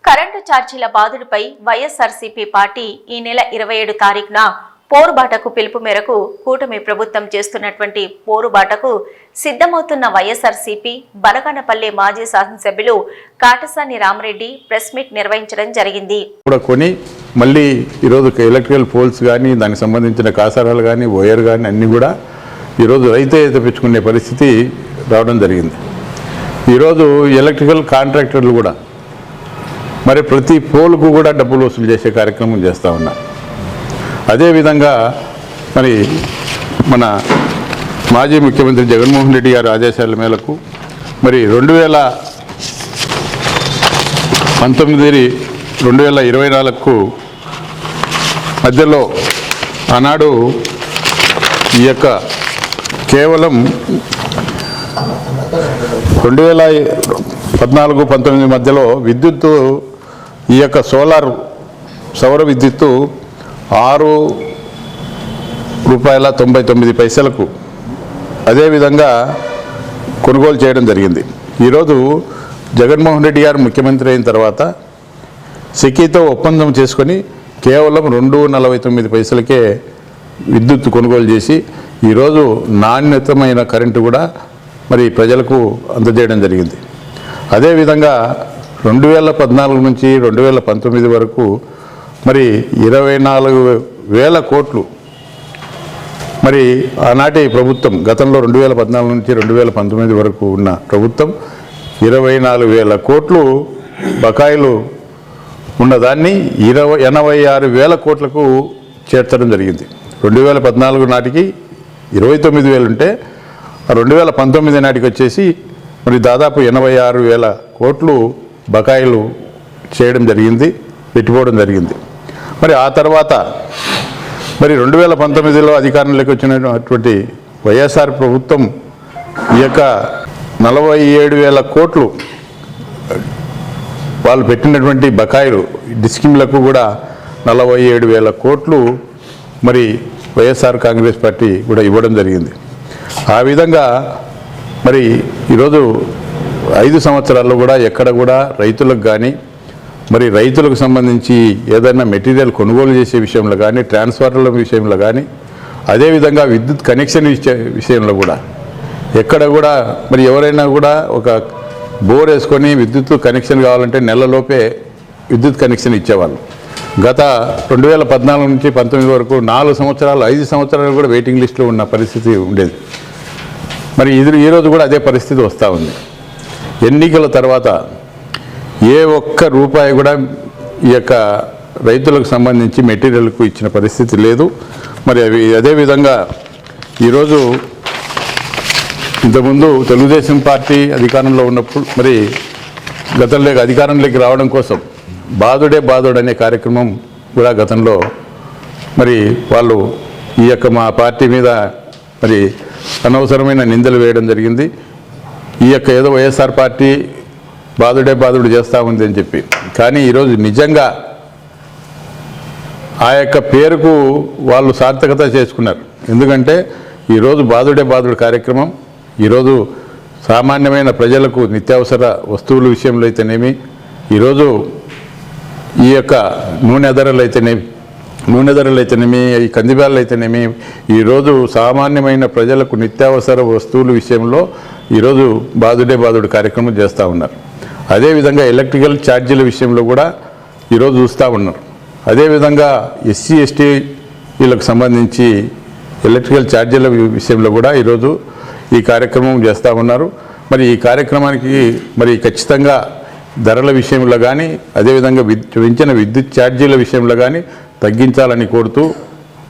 Current ఛార్జీల బాధుడిపై YSRCP party ఈ నెల 27 తారీఖున పోరుబాటకు పిలుపు మేరకు కూటమి ప్రభుత్వం చేస్తున్నటువంటి పోరుబాటకు సిద్ధమవుతున్న వైఎస్ఆర్సీపీ బనగానపల్లి మాజీ శాసనసభ్యులు కాటసాని రామరెడ్డి ప్రెస్ మీట్ నిర్వహించడం జరిగింది. మళ్ళీ ఈరోజు ఎలక్ట్రికల్ పోల్స్ కానీ దానికి సంబంధించిన కాసారాలు కానీ వైర్ కానీ అన్నీ కూడా ఈరోజు రైతే తెప్పించుకునే పరిస్థితి రావడం జరిగింది. ఈరోజు ఎలక్ట్రికల్ కాంట్రాక్టర్లు కూడా మరి ప్రతి పోలుకు కూడా డబ్బులు వసూలు చేసే కార్యక్రమం చేస్తూ ఉన్నారు. అదేవిధంగా మరి మన మాజీ ముఖ్యమంత్రి జగన్మోహన్ రెడ్డి గారి ఆదేశాల మేరకు మరి 2019-2024 మధ్యలో ఆనాడు ఈ యొక్క కేవలం 2014-19 మధ్యలో విద్యుత్తు ఈ యొక్క సౌర విద్యుత్తు ₹6.99 అదేవిధంగా కొనుగోలు చేయడం జరిగింది. ఈరోజు జగన్మోహన్ రెడ్డి గారు ముఖ్యమంత్రి అయిన తర్వాత సెకీతో ఒప్పందం చేసుకొని కేవలం ₹2.49 విద్యుత్ కొనుగోలు చేసి ఈరోజు నాణ్యతమైన కరెంటు కూడా మరి ప్రజలకు అందజేయడం జరిగింది. అదేవిధంగా 2014 నుంచి 2019 వరకు మరి 24,000 కోట్లు మరి ఆనాటి ప్రభుత్వం గతంలో 2014 నుంచి 2019 వరకు ఉన్న ప్రభుత్వం 24,000 కోట్లు బకాయిలు ఉన్నదాన్ని 86,000 కోట్లకు చేర్చడం జరిగింది. 2014 నాటికి 29,000 ఉంటే 2019 నాటికి వచ్చేసి మరి దాదాపు 86,000 కోట్లు బకాయిలు చేయడం జరిగింది, పెట్టుకోవడం జరిగింది. మరి ఆ తర్వాత మరి 2019లో అధికారంలోకి వచ్చినటువంటి వైఎస్ఆర్ ప్రభుత్వం ఈ యొక్క 47,000 కోట్లు వాళ్ళు పెట్టినటువంటి బకాయిలు డిస్కిమ్లకు కూడా 47,000 కోట్లు మరి వైఎస్ఆర్ కాంగ్రెస్ పార్టీ కూడా ఇవ్వడం జరిగింది. ఆ విధంగా మరి ఈరోజు 5 సంవత్సరాల్లో కూడా ఎక్కడ కూడా రైతులకు కానీ మరి రైతులకు సంబంధించి ఏదైనా మెటీరియల్ కొనుగోలు చేసే విషయంలో కానీ ట్రాన్స్ఫార్మర్ల విషయంలో కానీ అదేవిధంగా విద్యుత్ కనెక్షన్ విషయంలో కూడా ఎక్కడ కూడా మరి ఎవరైనా కూడా ఒక బోర్ వేసుకొని విద్యుత్ కనెక్షన్ కావాలంటే నెలలోపే విద్యుత్ కనెక్షన్ ఇచ్చేవాళ్ళు. గత 2014 నుంచి 19 వరకు 4 సంవత్సరాలు 5 సంవత్సరాలు కూడా వెయిటింగ్ లిస్టులో ఉన్న పరిస్థితి ఉండేది. మరి ఈరోజు కూడా అదే పరిస్థితి వస్తూ ఉంది. ఎన్నికల తర్వాత ఏ ఒక్క రూపాయి కూడా ఈ యొక్క రైతులకు సంబంధించి మెటీరియల్కు ఇచ్చిన పరిస్థితి లేదు. మరి అదేవిధంగా ఈరోజు ఇంతకుముందు తెలుగుదేశం పార్టీ అధికారంలో ఉన్నప్పుడు మరి గతంలో అధికారంలోకి రావడం కోసం బాదుడు అనే కార్యక్రమం కూడా గతంలో మరి వాళ్ళు ఈ యొక్క మా పార్టీ మీద మరి అనవసరమైన నిందలు వేయడం జరిగింది. ఈ యొక్క ఏదో వైఎస్ఆర్ పార్టీ బాదుడు చేస్తూ ఉంది అని చెప్పి. కానీ ఈరోజు నిజంగా ఆ యొక్క పేరుకు వాళ్ళు సార్థకత చేసుకున్నారు. ఎందుకంటే ఈరోజు బాదుడు కార్యక్రమం ఈరోజు సామాన్యమైన ప్రజలకు నిత్యావసర వస్తువుల విషయంలో అయితేనేమి, ఈరోజు ఈ యొక్క నూనె ధరలు అయితేనేమి, ఈ కందిబ్యాలు అయితేనేమి, ఈరోజు సామాన్యమైన ప్రజలకు నిత్యావసర వస్తువుల విషయంలో ఈరోజు బాదుడు కార్యక్రమం చేస్తూ ఉన్నారు. అదేవిధంగా ఎలక్ట్రికల్ ఛార్జీల విషయంలో కూడా ఈరోజు చూస్తూ ఉన్నారు. అదేవిధంగా ఎస్సీ ఎస్టీ వీళ్ళకు సంబంధించి ఎలక్ట్రికల్ ఛార్జీల విషయంలో కూడా ఈరోజు ఈ కార్యక్రమం చేస్తూ ఉన్నారు. మరి ఈ కార్యక్రమానికి మరి ఖచ్చితంగా ధరల విషయంలో కానీ అదేవిధంగా పెంచిన విద్యుత్ ఛార్జీల విషయంలో కానీ తగ్గించాలని కోరుతూ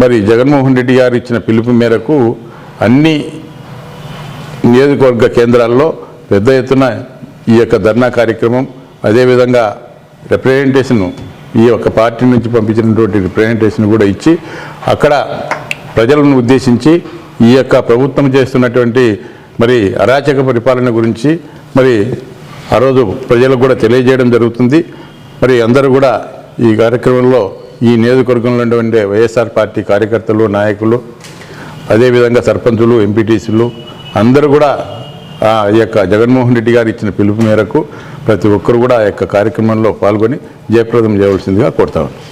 మరి జగన్మోహన్ రెడ్డి గారు ఇచ్చిన పిలుపు మేరకు అన్ని నియోజకవర్గ కేంద్రాల్లో పెద్ద ఎత్తున ఈ యొక్క ధర్నా కార్యక్రమం అదేవిధంగా రిప్రజెంటేషన్ ఈ యొక్క పార్టీ నుంచి పంపించినటువంటి రిప్రజెంటేషన్ కూడా ఇచ్చి అక్కడ ప్రజలను ఉద్దేశించి ఈ యొక్క ప్రభుత్వం చేస్తున్నటువంటి మరి అరాచక పరిపాలన గురించి మరి ఆ రోజు ప్రజలకు కూడా తెలియజేయడం జరుగుతుంది. మరి అందరూ కూడా ఈ కార్యక్రమంలో ఈ నియోజకవర్గంలో ఉన్నటువంటి వైఎస్ఆర్ పార్టీ కార్యకర్తలు నాయకులు అదేవిధంగా సర్పంచులు ఎంపీటీసీలు అందరూ కూడా ఈ యొక్క జగన్మోహన్ రెడ్డి గారు ఇచ్చిన పిలుపు మేరకు ప్రతి ఒక్కరు కూడా ఆ యొక్క కార్యక్రమంలో పాల్గొని జయప్రదం చేయవలసిందిగా కోరుతాను.